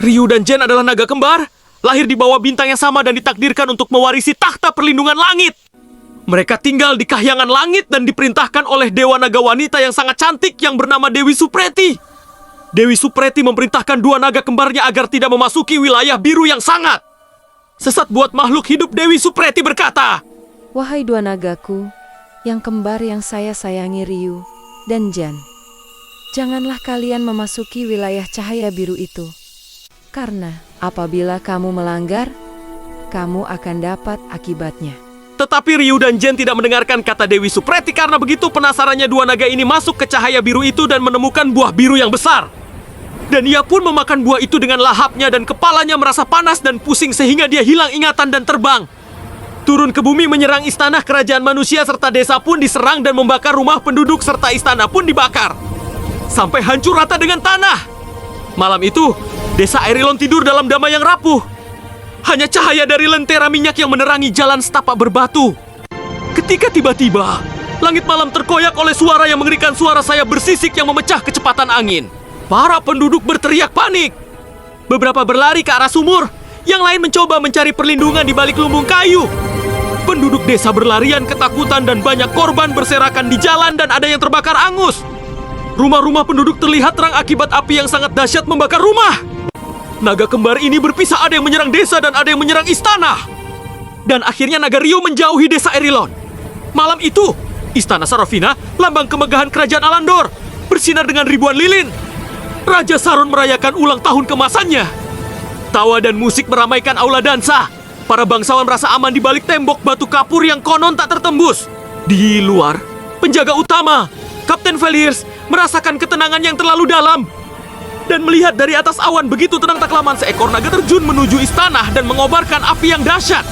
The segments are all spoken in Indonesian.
Ryu dan Jen adalah naga kembar, lahir di bawah bintang yang sama dan ditakdirkan untuk mewarisi takhta perlindungan langit. Mereka tinggal di kahyangan langit dan diperintahkan oleh dewa naga wanita yang sangat cantik yang bernama Dewi Supreti. Dewi Supreti memerintahkan dua naga kembarnya agar tidak memasuki wilayah biru yang sangat. Sesat buat makhluk hidup, Dewi Supreti berkata, Wahai dua nagaku, yang kembar yang saya sayangi Ryu dan Jen, janganlah kalian memasuki wilayah cahaya biru itu. Karena apabila kamu melanggar, kamu akan dapat akibatnya. Tetapi Ryu dan Jen tidak mendengarkan kata Dewi Supreti karena begitu penasarannya dua naga ini masuk ke cahaya biru itu dan menemukan buah biru yang besar. Dan ia pun memakan buah itu dengan lahapnya dan kepalanya merasa panas dan pusing sehingga dia hilang ingatan dan terbang. Turun ke bumi menyerang istana kerajaan manusia serta desa pun diserang dan membakar rumah penduduk serta istana pun dibakar. Sampai hancur rata dengan tanah. Malam itu, desa Aerilon tidur dalam damai yang rapuh. Hanya cahaya dari lentera minyak yang menerangi jalan setapak berbatu. Ketika tiba-tiba, langit malam terkoyak oleh suara yang mengerikan, suara sayap bersisik yang memecah kecepatan angin. Para penduduk berteriak panik. Beberapa berlari ke arah sumur, yang lain mencoba mencari perlindungan di balik lumbung kayu. Penduduk desa berlarian ketakutan dan banyak korban berserakan di jalan dan ada yang terbakar angus. Rumah-rumah penduduk terlihat terang akibat api yang sangat dahsyat membakar rumah. Naga kembar ini berpisah, ada yang menyerang desa dan ada yang menyerang istana. Dan akhirnya naga Ryu menjauhi desa Aerilon. Malam itu, istana Sarafina, lambang kemegahan kerajaan Alandor, bersinar dengan ribuan lilin. Raja Saron merayakan ulang tahun kemasannya. Tawa dan musik meramaikan aula dansa. Para bangsawan merasa aman di balik tembok batu kapur yang konon tak tertembus. Di luar, penjaga utama, Kapten Veliers, merasakan ketenangan yang terlalu dalam. Dan melihat dari atas awan begitu tenang tak lama seekor naga terjun menuju istana dan mengobarkan api yang dahsyat.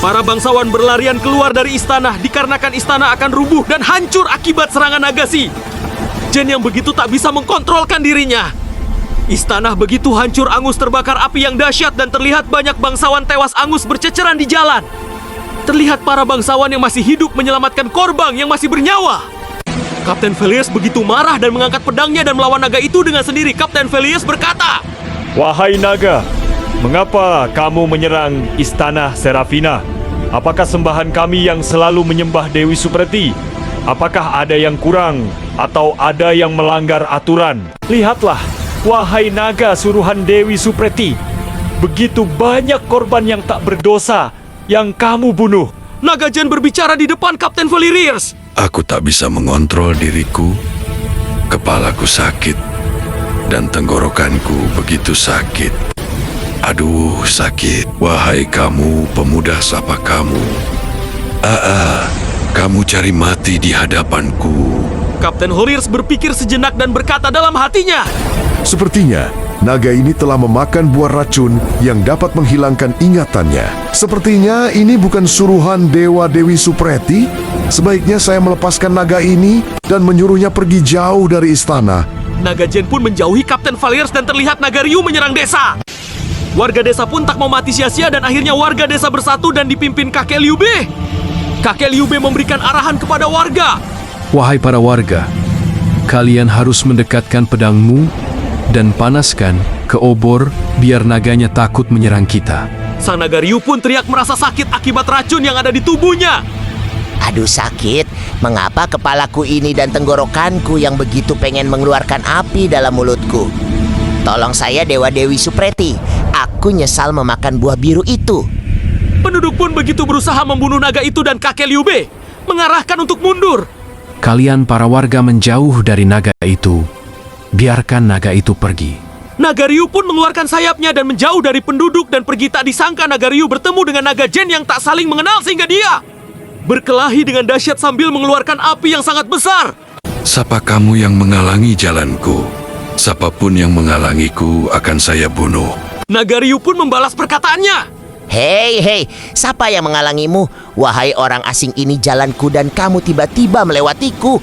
Para bangsawan berlarian keluar dari istana dikarenakan istana akan rubuh dan hancur akibat serangan Nagasi. Jen yang begitu tak bisa mengkontrolkan dirinya. Istana begitu hancur angus terbakar api yang dahsyat dan terlihat banyak bangsawan tewas angus berceceran di jalan. Terlihat para bangsawan yang masih hidup menyelamatkan korban yang masih bernyawa. Kapten Veliers begitu marah dan mengangkat pedangnya dan melawan naga itu dengan sendiri. Kapten Veliers berkata, Wahai naga, mengapa kamu menyerang istana Serafina? Apakah sembahan kami yang selalu menyembah Dewi Supreti? Apakah ada yang kurang atau ada yang melanggar aturan? Lihatlah, wahai naga suruhan Dewi Supreti, begitu banyak korban yang tak berdosa yang kamu bunuh. Naga Jen berbicara di depan Kapten Veliers. Aku tak bisa mengontrol diriku. Kepalaku sakit dan tenggorokanku begitu sakit. Aduh, sakit. Wahai kamu, pemuda sapa kamu. Kamu cari mati di hadapanku. Kapten Veliers berpikir sejenak dan berkata dalam hatinya, Sepertinya naga ini telah memakan buah racun yang dapat menghilangkan ingatannya. Sepertinya ini bukan suruhan Dewa Dewi Supreti. Sebaiknya saya melepaskan naga ini dan menyuruhnya pergi jauh dari istana. Naga Jen pun menjauhi Kapten Veliers dan terlihat naga Ryu menyerang desa. Warga desa pun tak mau mati sia-sia dan akhirnya warga desa bersatu dan dipimpin kakek Liu Bei. Kakek Liu Bei memberikan arahan kepada warga. Wahai para warga, kalian harus mendekatkan pedangmu dan panaskan ke obor biar naganya takut menyerang kita. Sang naga Ryu pun teriak merasa sakit akibat racun yang ada di tubuhnya. Aduh sakit, mengapa kepalaku ini dan tenggorokanku yang begitu pengen mengeluarkan api dalam mulutku? Tolong saya Dewa Dewi Supreti, aku nyesal memakan buah biru itu. Penduduk pun begitu berusaha membunuh naga itu dan kakek Liu Bei mengarahkan untuk mundur. Kalian para warga menjauh dari naga itu. Biarkan naga itu pergi. Naga Ryu pun mengeluarkan sayapnya dan menjauh dari penduduk dan pergi. Tak disangka naga Ryu bertemu dengan naga Jen yang tak saling mengenal sehingga dia berkelahi dengan dahsyat sambil mengeluarkan api yang sangat besar. Siapa kamu yang menghalangi jalanku? Siapapun yang menghalangiku akan saya bunuh. Naga Ryu pun membalas perkataannya. Hei, siapa yang menghalangimu? Wahai orang asing ini jalanku dan kamu tiba-tiba melewatiku.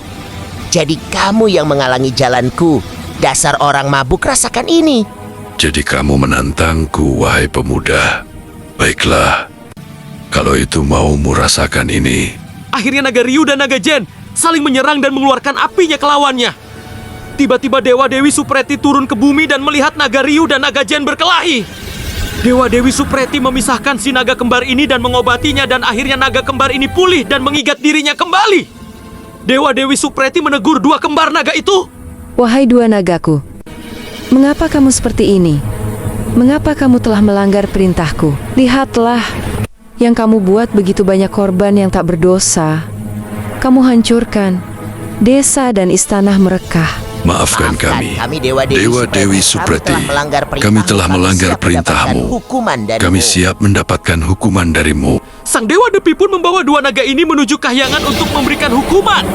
Jadi kamu yang menghalangi jalanku. Dasar orang mabuk, rasakan ini. Jadi kamu menantangku, wahai pemuda. Baiklah, kalau itu maumu rasakan ini. Akhirnya naga Ryu dan naga Jen saling menyerang dan mengeluarkan apinya ke lawannya. Tiba-tiba Dewa Dewi Supreti turun ke bumi dan melihat naga Ryu dan naga Jen berkelahi. Dewa Dewi Supreti memisahkan si naga kembar ini dan mengobatinya, dan akhirnya naga kembar ini pulih dan mengigat dirinya kembali. Dewa Dewi Supreti menegur dua kembar naga itu. Wahai dua nagaku, mengapa kamu seperti ini? Mengapa kamu telah melanggar perintahku? Lihatlah, yang kamu buat begitu banyak korban yang tak berdosa. Kamu hancurkan desa dan istana merekah. Maafkan kami. Dewa Dewi Supreti. Kami telah melanggar perintahmu. Kami siap mendapatkan hukuman darimu. Sang Dewa Depi pun membawa dua naga ini menuju kahyangan untuk memberikan hukuman.